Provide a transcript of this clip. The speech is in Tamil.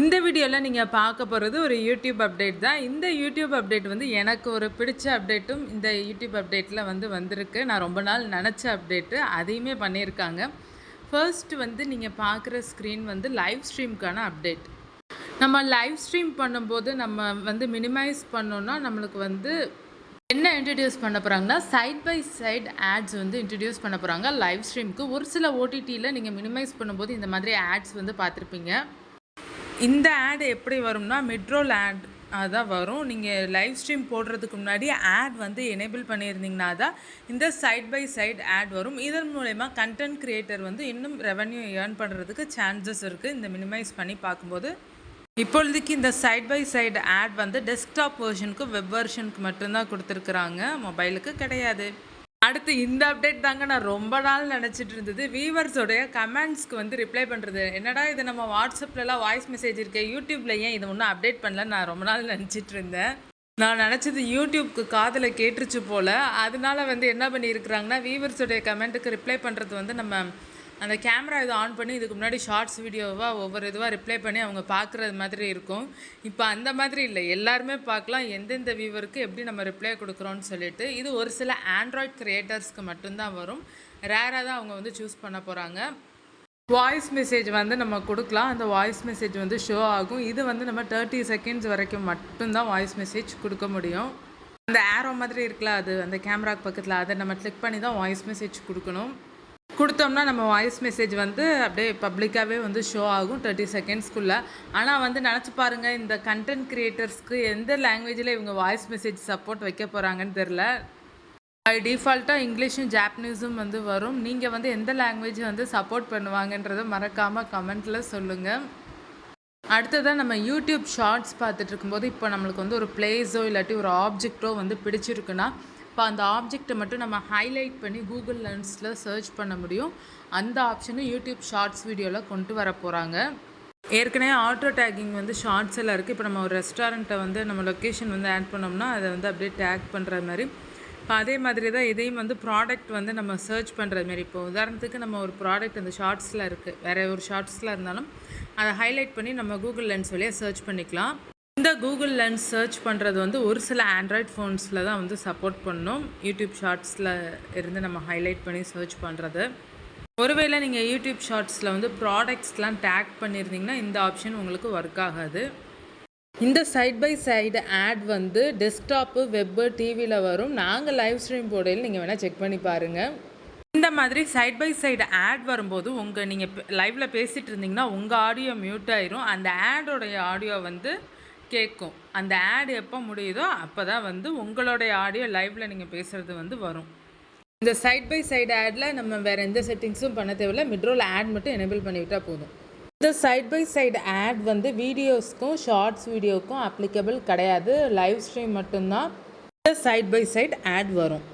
இந்த வீடியோவில் நீங்கள் பார்க்க போகிறது ஒரு யூடியூப் அப்டேட் தான். இந்த யூடியூப் அப்டேட் வந்து எனக்கு ஒரு பிடிச்ச அப்டேட்டும் இந்த யூடியூப் அப்டேட்டில் வந்திருக்கு. நான் ரொம்ப நாள் நினச்ச அப்டேட்டு, அதையுமே பண்ணியிருக்காங்க. ஃபர்ஸ்ட் வந்து நீங்கள் பார்க்குற ஸ்க்ரீன் வந்து லைவ் ஸ்ட்ரீம்க்கான அப்டேட். நம்ம லைவ் ஸ்ட்ரீம் பண்ணும்போது நம்ம மினிமைஸ் பண்ணோன்னா நம்மளுக்கு என்ன இன்ட்ரடியூஸ் பண்ண போகிறாங்கன்னா, side by side ads introduce பண்ண போகிறாங்க லைவ் ஸ்ட்ரீமுக்கு. ஒரு சில ஓடிடியில் நீங்கள் மினிமைஸ் பண்ணும்போது இந்த மாதிரி ஆட்ஸ் பார்த்துருப்பீங்க. இந்த ஆட் எப்படி வரும்னா, மிட்ரோல் ஆட் அதான் வரும். நீங்கள் லைவ் ஸ்ட்ரீம் போடுறதுக்கு முன்னாடி ஆட் எனேபிள் பண்ணியிருந்தீங்கன்னா தான் இந்த சைட் பை சைட் ஆட் வரும். இதன் மூலயமா கண்டென்ட் கிரியேட்டர் இன்னும் ரெவன்யூ ஏர்ன் பண்ணுறதுக்கு சான்சஸ் இருக்குது. இந்த மினிமைஸ் பண்ணி பார்க்கும்போது இப்பொழுதுக்கு இந்த side by side ad desktop வெர்ஷனுக்கு வெப் வெர்ஷனுக்கு மட்டும்தான் கொடுத்துருக்குறாங்க, மொபைலுக்கு கிடையாது. அடுத்து இந்த அப்டேட் தாங்க நான் ரொம்ப நாள் நினச்சிட்டு இருந்தது. வியூவர்ஸோடைய கமெண்ட்ஸ்க்கு ரிப்ளை பண்ணுறது. என்னடா இது நம்ம வாட்ஸ்அப்லலாம் வாய்ஸ் மெசேஜ் இருக்கேன், யூடியூப்பில் ஏன் இதை ஒன்றும் அப்டேட் பண்ணலன்னு நான் ரொம்ப நாள் நினச்சிட்டு இருந்தேன். நான் நினச்சது யூடியூப்க்கு காதில் கேட்டுருச்சு போல். அதனால என்ன பண்ணியிருக்கிறாங்கன்னா, வியூவர்ஸோடைய கமெண்ட்டுக்கு ரிப்ளை பண்ணுறது நம்ம அந்த கேமரா இதை ஆன் பண்ணி இதுக்கு முன்னாடி ஷார்ட்ஸ் வீடியோவாக ஒவ்வொரு இதுவாக ரிப்ளை பண்ணி அவங்க பார்க்குறது மாதிரி இருக்கும். இப்போ அந்த மாதிரி இல்லை, எல்லாருமே பார்க்கலாம் எந்தெந்த வியூவருக்கு எப்படி நம்ம ரிப்ளை கொடுக்குறோன்னு சொல்லிட்டு. இது ஒரு சில ஆண்ட்ராய்ட் க்ரியேட்டர்ஸ்க்கு மட்டும்தான் வரும். ரேராக தான் அவங்க சூஸ் பண்ண போகிறாங்க. வாய்ஸ் மெசேஜ் நம்ம கொடுக்கலாம். அந்த வாய்ஸ் மெசேஜ் ஷோ ஆகும். இது நம்ம 30 செகண்ட்ஸ் வரைக்கும் மட்டும்தான் வாய்ஸ் மெசேஜ் கொடுக்க முடியும். அந்த ஆரோ மாதிரி இருக்குல்ல, அது அந்த கேமராக்கு பக்கத்தில், அதை நம்ம கிளிக் பண்ணி தான் வாய்ஸ் மெசேஜ் கொடுக்கணும். கொடுத்தோம்னா நம்ம வாய்ஸ் மெசேஜ் அப்படியே பப்ளிக்காகவே ஷோ ஆகும் 30 செகண்ட்ஸ்க்குள்ளே. ஆனால் நினச்சி பாருங்கள், இந்த கண்டென்ட் க்ரியேட்டர்ஸ்க்கு எந்த லாங்குவேஜில் இவங்க வாய்ஸ் மெசேஜ் சப்போர்ட் வைக்க போகிறாங்கன்னு தெரில. பை டிஃபால்ட்டாக இங்கிலீஷும் ஜாப்பனீஸும் வரும். நீங்கள் எந்த லாங்குவேஜ் சப்போர்ட் பண்ணுவாங்கன்றதை மறக்காமல் கமெண்ட்டில் சொல்லுங்கள். அடுத்ததாக நம்ம யூடியூப் ஷார்ட்ஸ் பார்த்துட்டு இருக்கும்போது இப்போ நம்மளுக்கு ஒரு பிளேஸோ இல்லாட்டி ஒரு ஆப்ஜெக்டோ பிடிச்சிருக்குன்னா, இப்போ அந்த ஆப்ஜெக்டை மட்டும் நம்ம ஹைலைட் பண்ணி கூகுள் லென்ஸில் சர்ச் பண்ண முடியும். அந்த ஆப்ஷனும் யூடியூப் ஷார்ட்ஸ் வீடியோவில் கொண்டு வர போகிறாங்க. ஏற்கனவே ஆட்டோ டேக்கிங் ஷார்ட்ஸ் எல்லாம் இருக்குது. இப்போ நம்ம ஒரு ரெஸ்டாரண்ட்டை நம்ம லொக்கேஷன் ஆட் பண்ணோம்னா அதை அப்படியே டேக் பண்ணுற மாதிரி. இப்போ அதே மாதிரி தான் இதையும் ப்ராடக்ட் நம்ம சர்ச் பண்ணுறது மாதிரி. இப்போ உதாரணத்துக்கு நம்ம ஒரு ப்ராடக்ட் அந்த ஷார்ட்ஸில் இருக்குது, வேறு ஒரு ஷார்ட்ஸில் இருந்தாலும் அதை ஹைலைட் பண்ணி நம்ம கூகுள் லென்ஸ் வழியாக சர்ச் பண்ணிக்கலாம். இந்த கூகுள் லென்ஸ் சர்ச் பண்ணுறது ஒரு சில ஆண்ட்ராய்ட் ஃபோன்ஸில் தான் சப்போர்ட் பண்ணணும். யூடியூப் ஷார்ட்ஸில் இருந்து நம்ம ஹைலைட் பண்ணி சர்ச் பண்ணுறது. ஒருவேளை நீங்கள் யூடியூப் ஷார்ட்ஸில் ப்ராடக்ட்ஸ்லாம் டேக் பண்ணியிருந்தீங்கன்னா இந்த ஆப்ஷன் உங்களுக்கு ஒர்க் ஆகாது. இந்த side by side ad desktop, web, டிவியில் வரும். நாங்கள் லைவ் ஸ்ட்ரீம் போடையில் நீங்கள் வேணால் செக் பண்ணி பாருங்கள். இந்த மாதிரி சைட் பை சைடு ஆட் வரும்போது நீங்கள் லைவில் பேசிகிட்டு இருந்தீங்கன்னா உங்கள் ஆடியோ மியூட் ஆயிரும். அந்த ஆடோடைய ஆடியோ கேட்கும். அந்த ஆட் எப்போ முடியுதோ அப்போ தான் உங்களுடைய ஆடியோ லைவில் நீங்கள் பேசுகிறது வரும். இந்த சைட் பை சைடு ஆடில் நம்ம வேறு எந்த செட்டிங்ஸும் பண்ண தேவையில்லை. மிட்ரோல் ஆட் மட்டும் எனேபிள் பண்ணிவிட்டால் போதும். இந்த சைட் பை சைடு ஆட் வீடியோஸ்க்கும் ஷார்ட்ஸ் வீடியோக்கும் அப்ளிகபிள் கிடையாது. லைவ் ஸ்ட்ரீம் மட்டும்தான் இந்த சைட் பை சைடு ஆட் வரும்.